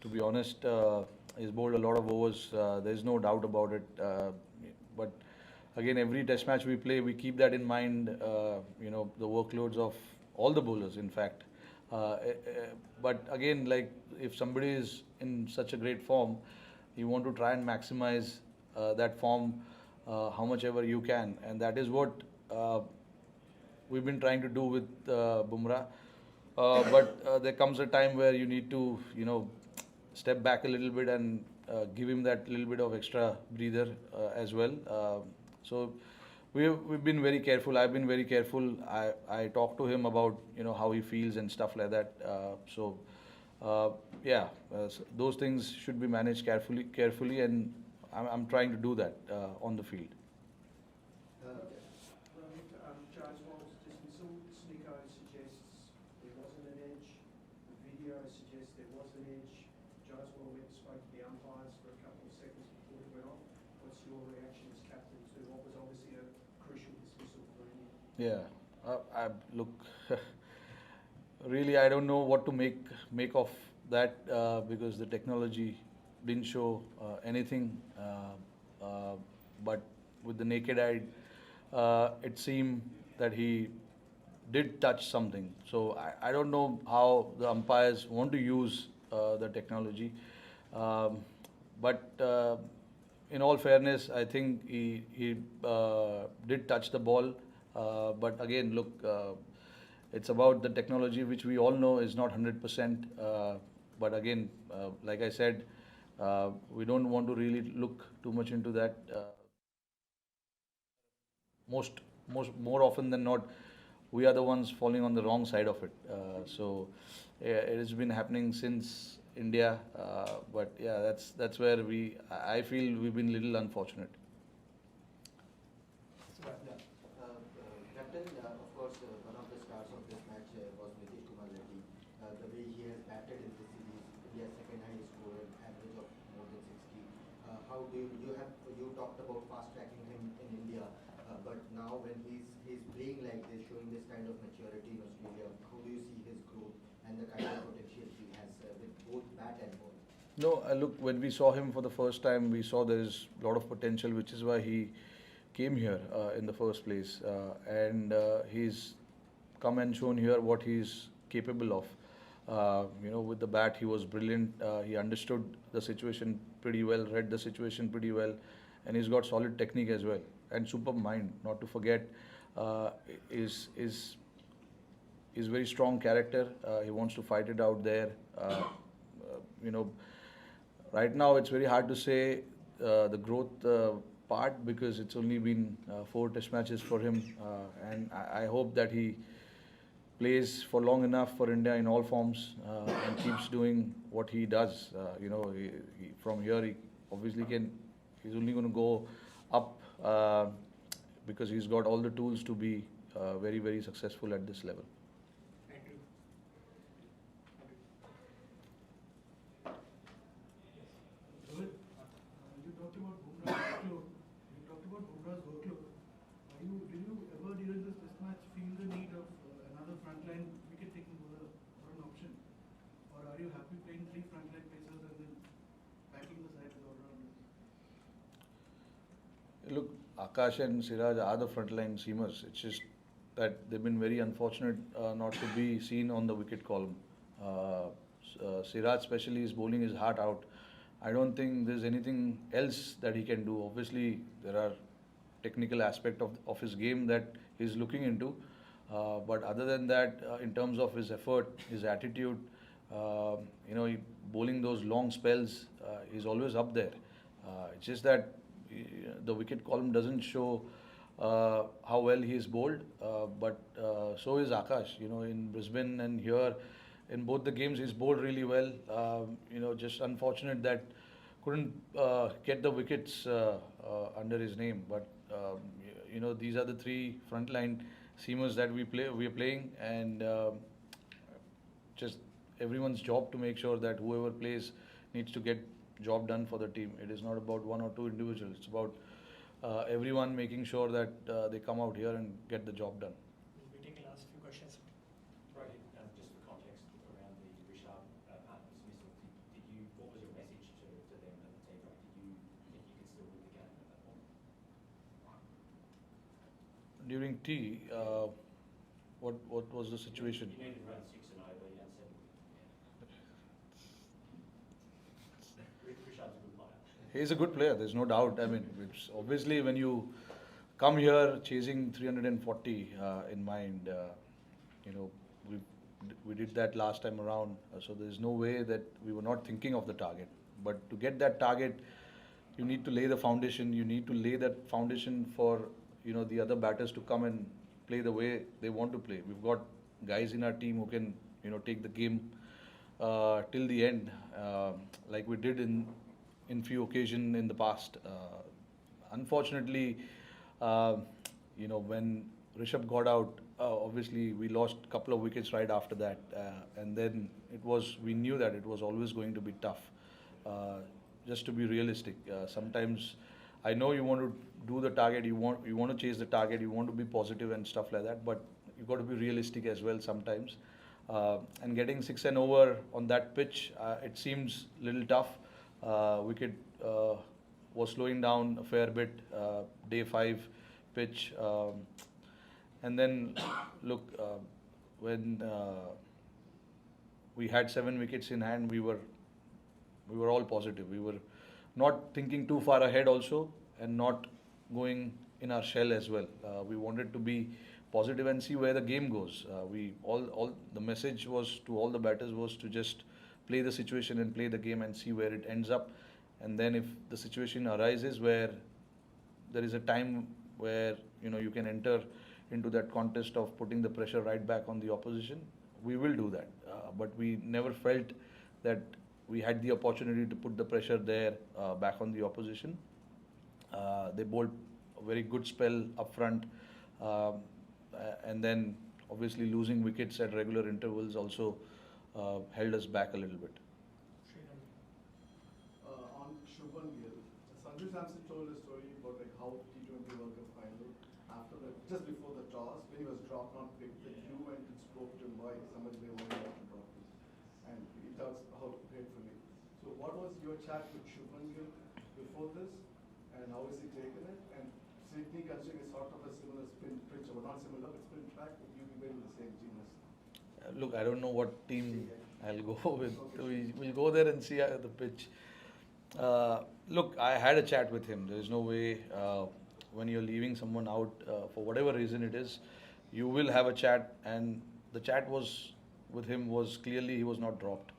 To be honest, he's bowled a lot of overs. There's no doubt about it. But again, every test match we play, we keep that in mind. The workloads of all the bowlers, in fact. But again, like if somebody is in such a great form, you want to try and maximize that form how much ever you can, and that is what we've been trying to do with Bumrah. But there comes a time where you need to, step back a little bit and give him that little bit of extra breather as well. So we've been very careful. I've been very careful. I talk to him about how he feels and stuff like that. Uh, yeah, those things should be managed carefully, and I'm trying to do that on the field. Rohit, Jaswal's dismissal, Snicko suggests there wasn't an edge. The video suggests there was an edge. Jaswal went and spoke to the umpires for a couple of seconds before it went off. What's your reaction as captain to what was obviously a crucial dismissal for India? Yeah, look, really, I don't know what to make of that because the technology didn't show anything. But with the naked eye, it seemed that he did touch something. So I don't know how the umpires want to use the technology. Um, but in all fairness, I think he did touch the ball. But again, look, it's about the technology which we all know is not 100%. But again, like I said, we don't want to really look too much into that. More often than not, we are the ones falling on the wrong side of it. So yeah, it has been happening since India, but yeah, that's where I feel we've been a little unfortunate. Yeah. Captain, of course, one of the stars of this match was Nitish Kumar Reddy. The way he has batted in this series, India's second highest score, an average of more than 60. How do you talked about fast tracking him in India, but now when he's playing like this, showing this kind of maturity in Australia, how do you see his growth and the kind of potential he has with both bat and ball? No, look, when we saw him for the first time, we saw there is a lot of potential, which is why he came here in the first place. And he's come and shown here what he's capable of. With the bat, he was brilliant. He understood the situation pretty well, read the situation pretty well, and he's got solid technique as well and superb mind. Not to forget, uh, is very strong character. He wants to fight it out there. You know, right now it's very hard to say the growth part because it's only been four test matches for him, and I hope that he plays for long enough for India in all forms and keeps doing what he does. From here, he obviously can. He's only going to go up because he's got all the tools to be very, very successful at this level. Thank you. Rohit, you talked about Bumrah's workload. Did you ever during this test match feel the need of another frontline wicket-taking bowler or an option, or are you happy playing three frontline pacers and then backing the side with all-rounders? Look, Akash and Siraj are the frontline seamers. It's just that they've been very unfortunate not to be seen on the wicket column. Siraj, especially, is bowling his heart out. I don't think there's anything else that he can do. Obviously, there are technical aspect of his game that he's looking into. But other than that, in terms of his effort, his attitude, bowling those long spells, he's always up there. It's just that the wicket column doesn't show how well he is bowled, but so is Akash. In Brisbane and here, in both the games, he's bowled really well. Just unfortunate that couldn't get the wickets under his name. But these are the three frontline seamers that we are playing, and just everyone's job to make sure that whoever plays needs to get job done for the team. It is not about one or two individuals. It's about everyone making sure that they come out here and get the job done. We'll be taking last few questions. Right, just for context around the Rishabh dismissal, did you During tea, what was the situation? You needed around 6 and over, you had 7. Rishad's a good player. He's a good player. There's no doubt. I mean, it's obviously when you come here chasing 340 in mind, we we did that last time around. So there's no way that we were not thinking of the target. But to get that target, you need to lay the foundation. You need to lay that foundation for the other batters to come and play the way they want to play. We've got guys in our team who can take the game till the end, like we did in few occasions in the past. Unfortunately, when Rishabh got out, obviously we lost a couple of wickets right after that, and then we knew that it was always going to be tough. Just to be realistic, sometimes I know you want to do the target, you want to chase the target, you want to be positive and stuff like that, but you got to be realistic as well sometimes. And getting 6 and over on that pitch, it seems a little tough. Wicket was slowing down a fair bit, day 5 pitch. And then, look, when we had 7 wickets in hand, we were all positive. We were not thinking too far ahead also, and not going in our shell as well. We wanted to be positive and see where the game goes. The message was to all the batters was to just play the situation and play the game and see where it ends up. And then if the situation arises where there is a time where you can enter into that contest of putting the pressure right back on the opposition, we will do that. But we never felt that we had the opportunity to put the pressure there back on the opposition. They bowled a very good spell up front, and then obviously losing wickets at regular intervals also held us back a little bit. On Shubman Gill, Sanju Samson told a story about how T20 World Cup final, just before the toss, when he was dropped, not picked, that you went and spoke to him why somebody they wanted to drop him. And he talks how gratefully. So what was your chat with Shubman Gill before this, and how has he taken it? And Sydney considering is sort of a similar spin pitch, or not similar, but spin track, would you be wearing the same genius? Look, I don't know what team I'll go with. We'll go there and see the pitch. Look, I had a chat with him. There is no way when you're leaving someone out for whatever reason it is, you will have a chat, and the chat with him was clearly he was not dropped.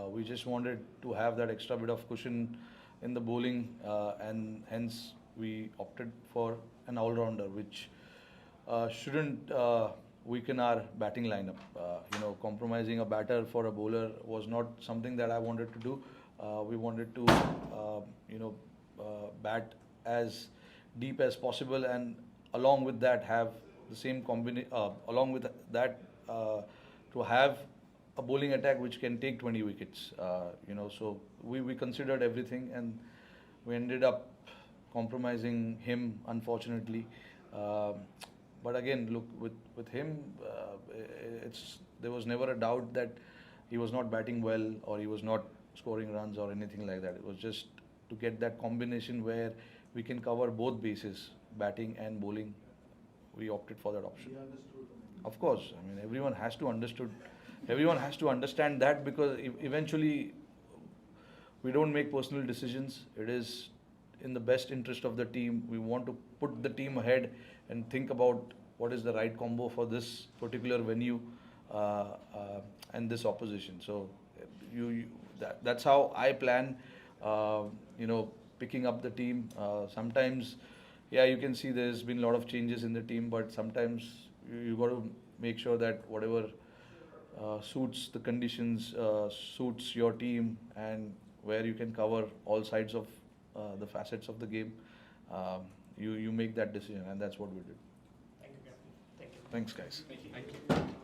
We just wanted to have that extra bit of cushion in the bowling, and hence we opted for an all-rounder, which shouldn't weaken our batting lineup. Compromising a batter for a bowler was not something that I wanted to do. We wanted to, bat as deep as possible, and along with that have the same along with that to have a bowling attack which can take 20 wickets. So we considered everything, and we ended up compromising him, unfortunately. But again, look, with him, there was never a doubt that he was not batting well or he was not scoring runs or anything like that. It was just to get that combination where we can cover both bases, batting and bowling. We opted for that option. He understood. Of course, I mean everyone has to understand that, because eventually we don't make personal decisions. It is in the best interest of the team. We want to put the team ahead and think about what is the right combo for this particular venue and this opposition. So that's how I plan. Picking up the team. Sometimes, you can see there's been a lot of changes in the team, but sometimes you got to make sure that whatever suits the conditions, suits your team, and where you can cover all sides of the facets of the game, you make that decision, and that's what we did. Thank you, Captain. Thank you. Thanks, guys. Thank you.